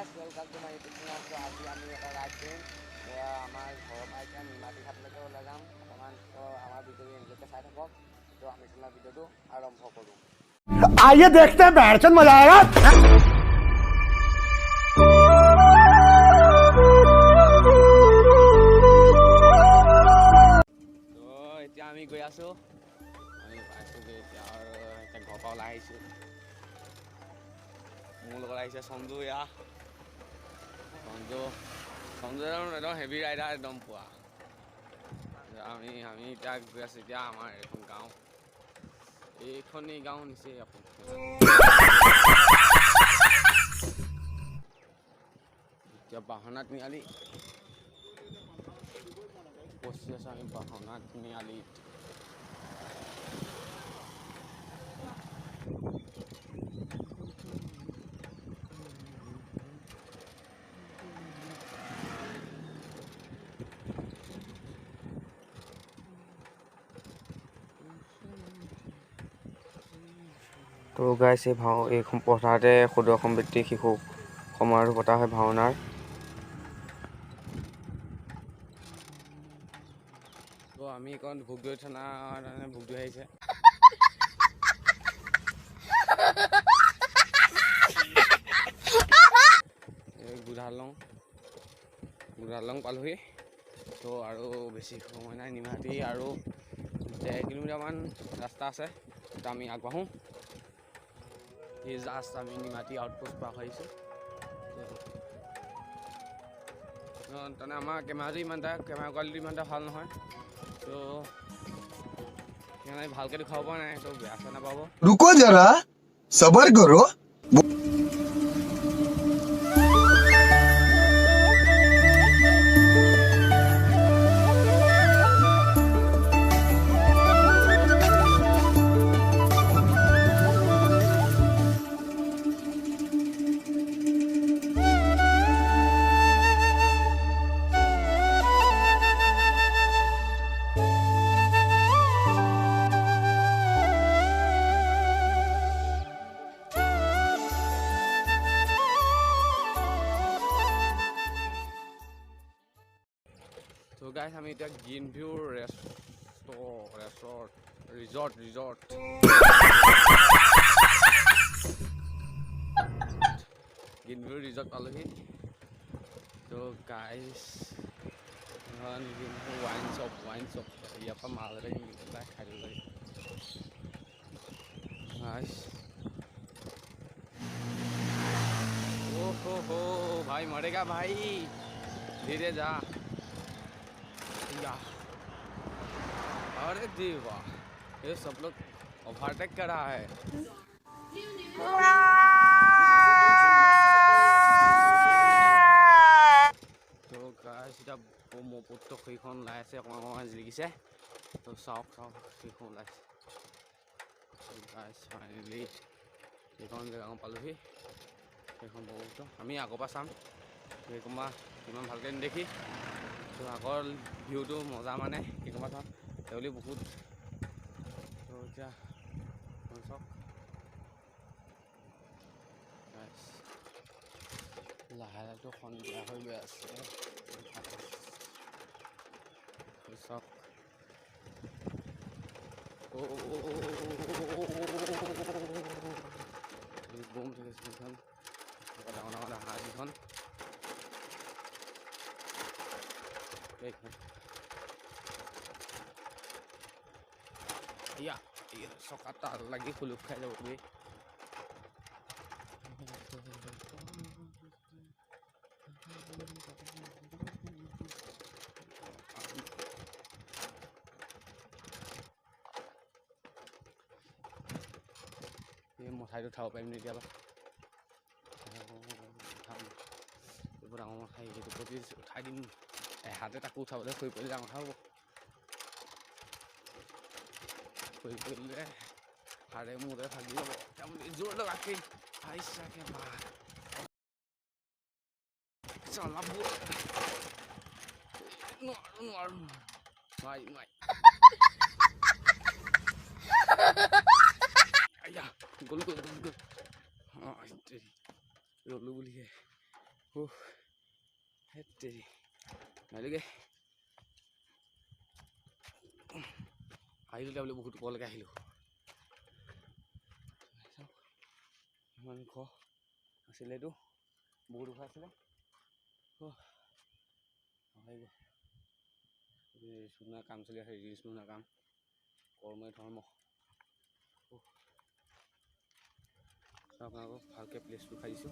guys, welcome to my YouTube channel. So আজি আমি এটা ৰাইড কৰিম আমাৰ ঘৰৰ পৰা এতিয়া নিমাতী ঘাটলৈকে ওলাই যাম অকণমান। তো আমাৰ ভিডিঅ'টো এনেকৈ চাই থাকক। তো আমি তোমাৰ ভিডিঅ'টো আৰম্ভ কৰোঁ। आइए देखते हैं बैठन मजा आएगा। তো এতিয়া আমি গৈ আছোঁ। আমি পাইছোঁগৈ এতিয়া আৰু এতিয়া ঘৰৰ পৰা ওলাই আহিছোঁ। মোৰ লগত আহিছে সঞ্জু। সঞ্জু একদম হেভি ৰাইডাৰ একদম পোৱা। আমি এতিয়া গৈ আছোঁ এতিয়া আমাৰ এখন গাঁও। এইখনেই গাঁও নিচেই আপুনি এতিয়া বাহনা তিনিআলি পচি আছোঁ আমি বাহনা তিনিআলিত। তো গাইছে এই পথাৰতে সদৌ অসম ভিত্তিক শিশু সমাৰোহ পতা হয় ভাওনাৰ। তো আমি এইকণ ভোগদৈ থানাৰ ভোগদৈ আহিছে। গুধালং পালোহি। তো আৰু বেছি সময় নাই, নিমাতী আৰু 1 কিলোমিটাৰমান ৰাস্তা আছে। তো আমি আগবাঢ়োঁ। এই জাষ্ট আমি নিমাতী আউটপোষ্ট পাৰ হৈছোঁ। তাৰমানে আমাৰ কেমেৰা কোৱালিটি ইমান এটা ভাল নহয়। তো সেইকাৰণে ভালকৈ দেখাব পৰা নাই। তো বেয়া চেয়া নাপাব। रुको जरा सबर करो। তো গাইছ আমি এতিয়া green view resort green view resort পালোহি। তো গাইছ গ্ৰীণ ভিউ ৱাইন শ্বপ ইয়াৰ পৰা মাল এটা কিনি পেলাই খাই দিব লাগে। हो भाई मरेगा भाई, धीरे जा। अरे देवा, ये सब लोग ओवरटेक कर रहा है। তো গাইছ এতিয়া ব্ৰহ্মপুত্ৰ সেইখন ওলাই আছে, অকণমান জিলিকিছে। তো চাওক সেইখন ওলাইছে। গাইছ ফাইনেলি সেইখন জেগা পালোহি। সেইখন ব্ৰহ্মপুত্ৰ আমি আগৰ পৰা চাম। সেইখন কিমান ভালকৈ নেদেখি। তো আগৰ ভিউটো মজা মানে সেইখন চাম সেইবুলি বহুত। তো এতিয়া চাওক লাহে লাহেটো সন্ধিয়া হৈ গৈ আছে। চাওক বম থাকে সেইখন ডাঙৰ হাঁহকেইখন। চকা তাল লাগি খুলুক খাই যাব দেই। মঠাইটো উঠাব পাৰিম নে কেতিয়াবা। এইবোৰ ডাঙৰ মঠাই সেইটো প্ৰতি উঠাই দিম। এহাতে তাকো উঠাবলৈ শুই পৰিলে ডাঙৰ কথা হ'ব। শুই পৰিলে হাড়ে মূৰে ভাগি যাব। জোৰ লগাকে আহিছাকে চলাব নোৱাৰো ভাই গ'ল ৰ'লো বুলিহে হেৰি নালাগে আহিলোঁ বোলে বহুত ওপৰলৈকে আহিলোঁ ইমান ওখ আছিলে এইটো বহুত ওখ আছিলে ৰিলচ বনোৱা কাম চলি আছে ৰিলচ বনোৱা কাম কৰ্মই ধৰ্ম আপোনালোকক ভালকৈ প্লেচটো খাই দিছোঁ